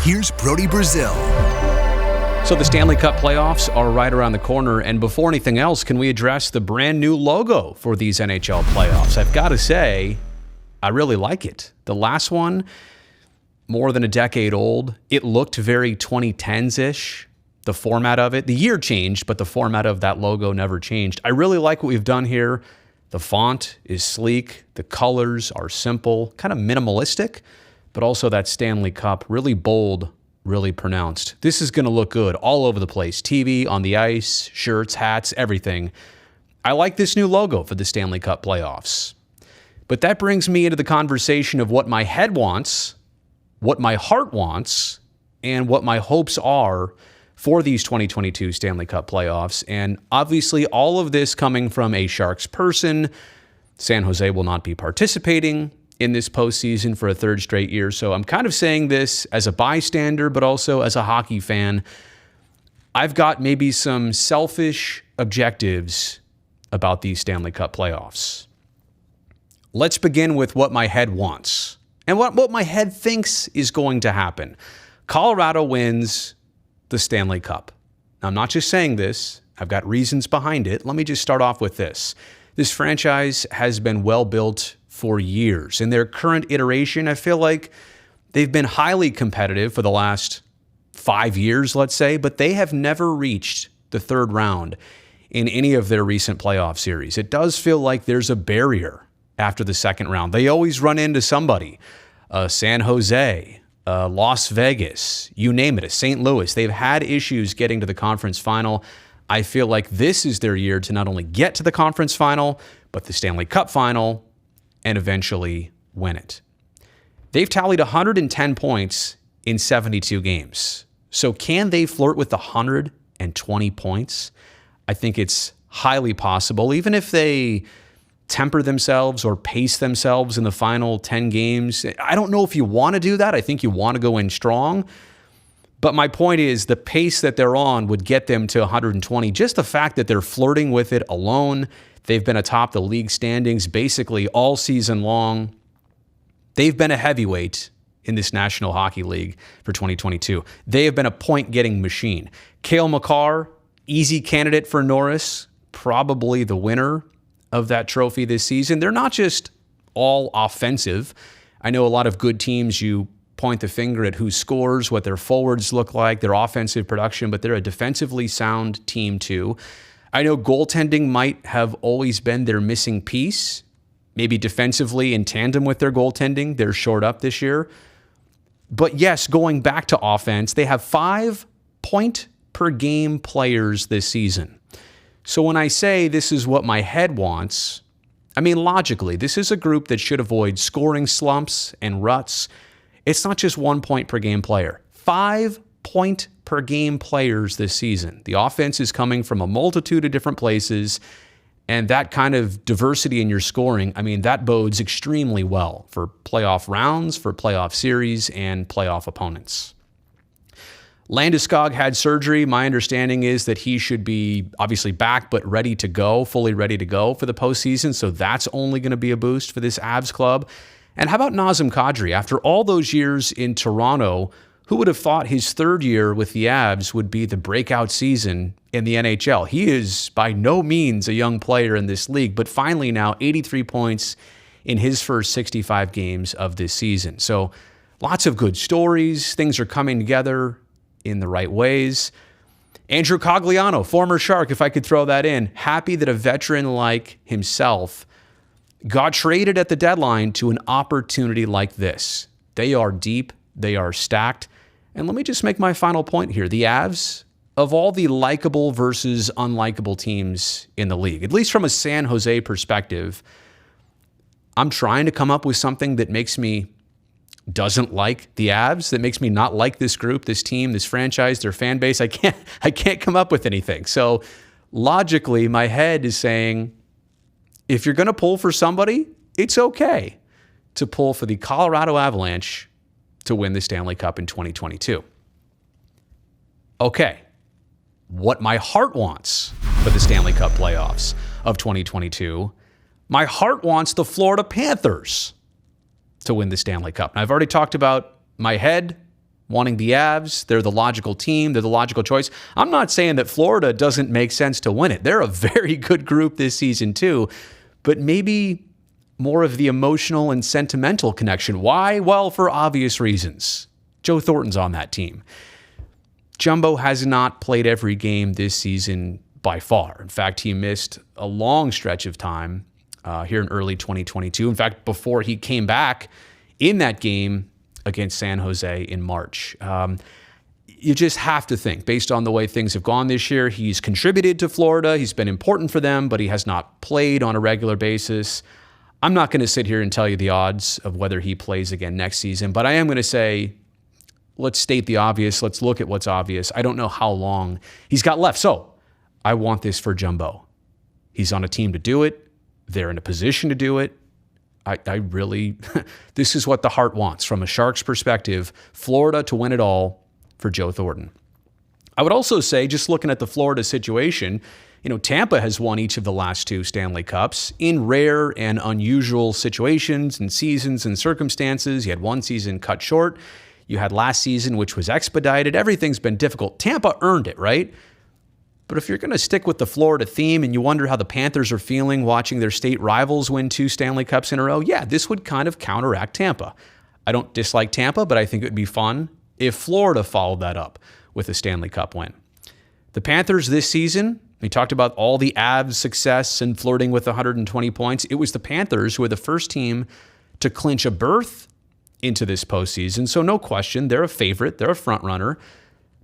Here's Brody Brazil. So the Stanley Cup playoffs are right around the corner, and before anything else, can we address the brand new logo for these NHL playoffs? I've got to say, I really like it. The last one, more than a decade old, it looked very 2010s-ish, the format of it. The year changed, but the format of that logo never changed. I really like what we've done here. The font is sleek, the colors are simple, kind of minimalistic, but also that Stanley Cup, really bold, really pronounced. This is going to look good all over the place. TV, on the ice, shirts, hats, everything. I like this new logo for the Stanley Cup playoffs. But that brings me into the conversation of what my head wants, what my heart wants, and what my hopes are for these 2022 Stanley Cup playoffs. And obviously all of this coming from a Sharks person. San Jose will not be participating in this postseason for a third straight year. So I'm kind of saying this as a bystander, but also as a hockey fan. I've got maybe some selfish objectives about these Stanley Cup playoffs. Let's begin with what my head wants and what my head thinks is going to happen. Colorado wins the Stanley Cup. Now, I'm not just saying this. I've got reasons behind it. Let me just start off with this. This franchise has been well built for years. In their current iteration, I feel like they've been highly competitive for the last 5 years, let's say, but they have never reached the third round in any of their recent playoff series. It does feel like there's a barrier after the second round. They always run into somebody, San Jose, Las Vegas, you name it, a St. Louis. They've had issues getting to the conference final. I feel like this is their year to not only get to the conference final, but the Stanley Cup final, and eventually win it. They've tallied 110 points in 72 games. So can they flirt with 120 points? I think it's highly possible, even if they temper themselves or pace themselves in the final 10 games. I don't know if you want to do that. I think you want to go in strong. But my point is the pace that they're on would get them to 120. Just the fact that they're flirting with it alone. They've been atop the league standings basically all season long. They've been a heavyweight in this National Hockey League for 2022. They have been a point-getting machine. Cale Makar, easy candidate for Norris, probably the winner of that trophy this season. They're not just all offensive. I know a lot of good teams, you point the finger at who scores, what their forwards look like, their offensive production, but they're a defensively sound team too. I know goaltending might have always been their missing piece. Maybe defensively in tandem with their goaltending, they're short up this year. But yes, going back to offense, they have 5 point-per-game players this season. So when I say this is what my head wants, I mean logically, this is a group that should avoid scoring slumps and ruts. It's not just 1 point-per-game player. 5 point-per-game players this season. The offense is coming from a multitude of different places, and that kind of diversity in your scoring, I mean, that bodes extremely well for playoff rounds, for playoff series, and playoff opponents. Landeskog had surgery. My understanding is that he should be obviously back, but ready to go, fully ready to go for the postseason, so that's only going to be a boost for this Avs club. And how about Nazem Kadri? After all those years in Toronto, who would have thought his third year with the Avs would be the breakout season in the NHL? He is by no means a young player in this league, but finally now 83 points in his first 65 games of this season. So lots of good stories. Things are coming together in the right ways. Andrew Cogliano, former Shark, if I could throw that in, happy that a veteran like himself got traded at the deadline to an opportunity like this. They are deep. They are stacked. And let me just make my final point here. The Avs, of all the likable versus unlikable teams in the league, at least from a San Jose perspective, I'm trying to come up with something that makes me doesn't like the Avs, that makes me not like this group, this team, this franchise, their fan base. I can't come up with anything. So logically, my head is saying, if you're going to pull for somebody, it's okay to pull for the Colorado Avalanche to win the Stanley Cup in 2022. Okay, what my heart wants for the Stanley Cup playoffs of 2022, my heart wants the Florida Panthers to win the Stanley Cup. And I've already talked about my head wanting the Avs. They're the logical team. They're the logical choice. I'm not saying that Florida doesn't make sense to win it. They're a very good group this season too, but maybe more of the emotional and sentimental connection. Why? Well, for obvious reasons. Joe Thornton's on that team. Jumbo has not played every game this season by far. In fact, he missed a long stretch of time here in early 2022. In fact, before he came back in that game against San Jose in March. You just have to think, based on the way things have gone this year, he's contributed to Florida. He's been important for them, but he has not played on a regular basis. I'm not going to sit here and tell you the odds of whether he plays again next season, but I am going to say, let's state the obvious. Let's look at what's obvious. I don't know how long he's got left. So I want this for Jumbo. He's on a team to do it. They're in a position to do it. I really, this is what the heart wants from a Sharks perspective, Florida to win it all for Joe Thornton. I would also say, just looking at the Florida situation, Tampa has won each of the last 2 Stanley Cups in rare and unusual situations and seasons and circumstances. You had one season cut short. You had last season, which was expedited. Everything's been difficult. Tampa earned it, right? But if you're going to stick with the Florida theme and you wonder how the Panthers are feeling watching their state rivals win 2 Stanley Cups in a row, yeah, this would kind of counteract Tampa. I don't dislike Tampa, but I think it would be fun if Florida followed that up with a Stanley Cup win. The Panthers this season, we talked about all the Avs success and flirting with 120 points. It was the Panthers who were the first team to clinch a berth into this postseason. So no question, they're a favorite. They're a front runner.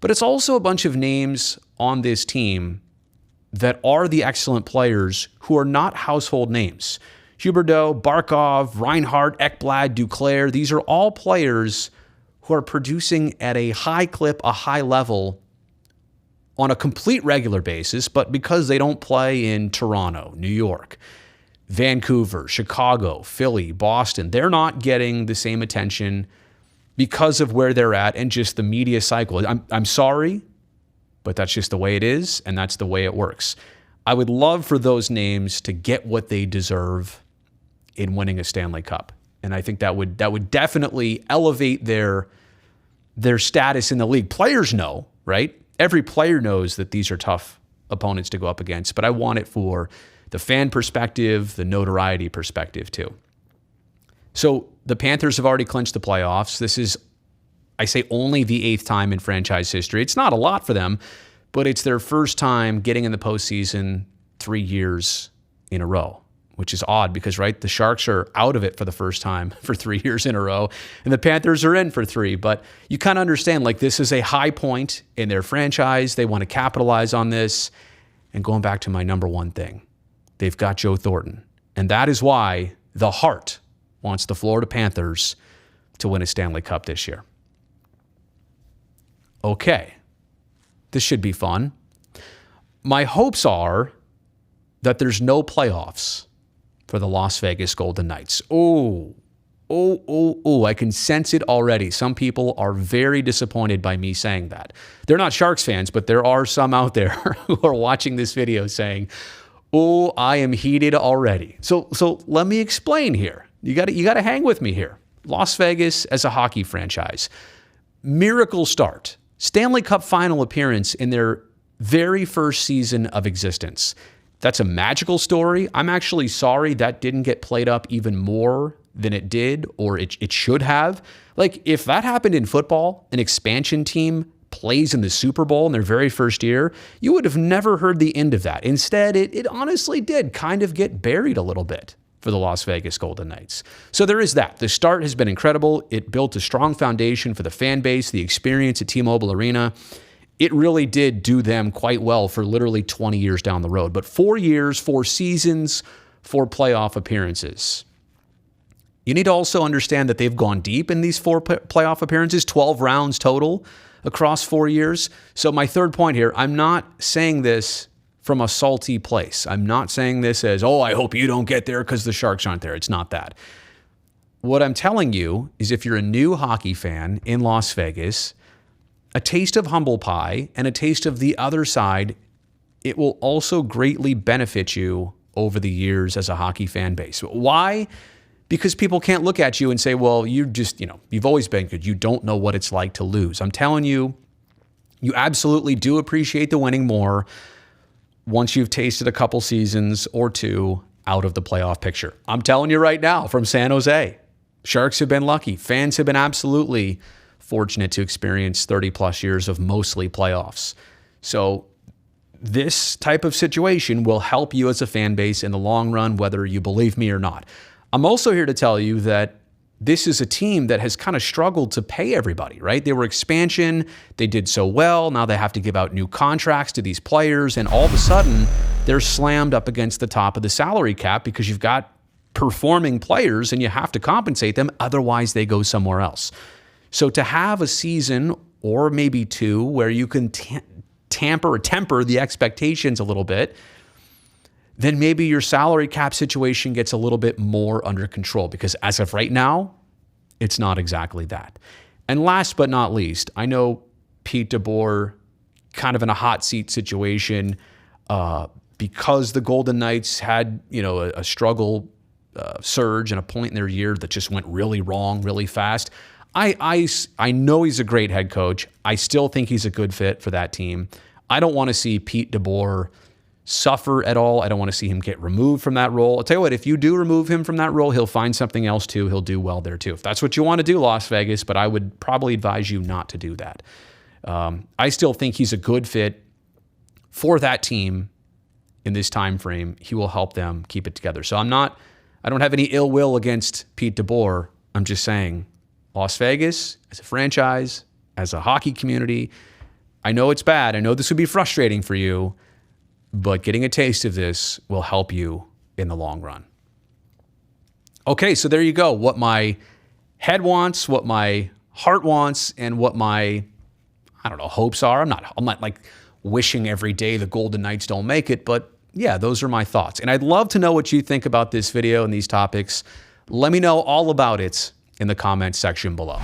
But it's also a bunch of names on this team that are the excellent players who are not household names. Huberdeau, Barkov, Reinhart, Ekblad, Duclair, these are all players who are producing at a high clip, a high level on a complete regular basis, but because they don't play in Toronto, New York, Vancouver, Chicago, Philly, Boston, they're not getting the same attention because of where they're at and just the media cycle. I'm sorry, but that's just the way it is, and that's the way it works. I would love for those names to get what they deserve in winning a Stanley Cup. And I think that would definitely elevate their status in the league. Players know, right? Every player knows that these are tough opponents to go up against, but I want it for the fan perspective, the notoriety perspective too. So the Panthers have already clinched the playoffs. This is, I say, only the 8th time in franchise history. It's not a lot for them, but it's their first time getting in the postseason 3 years in a row, which is odd because, right, the Sharks are out of it for the first time for 3 years in a row, and the Panthers are in for 3. But you kind of understand, like, this is a high point in their franchise. They want to capitalize on this. And going back to my number one thing, they've got Joe Thornton. And that is why the heart wants the Florida Panthers to win a Stanley Cup this year. Okay, this should be fun. My hopes are that there's no playoffs for the Las Vegas Golden Knights. Oh, I can sense it already. Some people are very disappointed by me saying that. They're not Sharks fans, but there are some out there who are watching this video saying, oh, I am heated already. So let me explain here. You got to hang with me here. Las Vegas as a hockey franchise. Miracle start. Stanley Cup final appearance in their very first season of existence. That's a magical story. I'm actually sorry that didn't get played up even more than it did, or it should have. Like, if that happened in football, an expansion team plays in the Super Bowl in their very first year, you would have never heard the end of that. Instead, it honestly did kind of get buried a little bit for the Las Vegas Golden Knights. So there is that. The start has been incredible. It built a strong foundation for the fan base, the experience at T-Mobile Arena. It really did do them quite well for literally 20 years down the road. But 4 years, 4 seasons, 4 playoff appearances. You need to also understand that they've gone deep in these 4 playoff appearances, 12 rounds total across 4 years. So my third point here, I'm not saying this from a salty place. I'm not saying this as, oh, I hope you don't get there because the Sharks aren't there. It's not that. What I'm telling you is if you're a new hockey fan in Las Vegas, a taste of humble pie and a taste of the other side, it will also greatly benefit you over the years as a hockey fan base. Why? because people can't look at you and say, well, you've always been good. You don't know what it's like to lose. I'm telling you, you absolutely do appreciate the winning more once you've tasted a couple seasons or two out of the playoff picture. I'm telling you right now, from San Jose, Sharks have been lucky. Fans have been absolutely fortunate to experience 30 plus years of mostly playoffs. So this type of situation will help you as a fan base in the long run, whether you believe me or not. I'm also here to tell you that this is a team that has kind of struggled to pay everybody, right? They were expansion. They did so well. Now they have to give out new contracts to these players. And all of a sudden, they're slammed up against the top of the salary cap because you've got performing players and you have to compensate them. Otherwise, they go somewhere else. So to have a season or maybe two where you can temper the expectations a little bit, then maybe your salary cap situation gets a little bit more under control, because as of right now, it's not exactly that. And last but not least, I know Pete DeBoer kind of in a hot seat situation because the Golden Knights had, a struggle surge and a point in their year that just went really wrong really fast. I know he's a great head coach. I still think he's a good fit for that team. I don't want to see Pete DeBoer suffer at all. I don't want to see him get removed from that role. I'll tell you what, if you do remove him from that role, he'll find something else too. He'll do well there too. If that's what you want to do, Las Vegas, but I would probably advise you not to do that. I still think he's a good fit for that team in this time frame. He will help them keep it together. So I don't have any ill will against Pete DeBoer. I'm just saying, Las Vegas, as a franchise, as a hockey community, I know it's bad. I know this would be frustrating for you, but getting a taste of this will help you in the long run. Okay, so there you go. What my head wants, what my heart wants, and what my, hopes are. I'm not like wishing every day the Golden Knights don't make it, but yeah, those are my thoughts. And I'd love to know what you think about this video and these topics. Let me know all about it in the comments section below.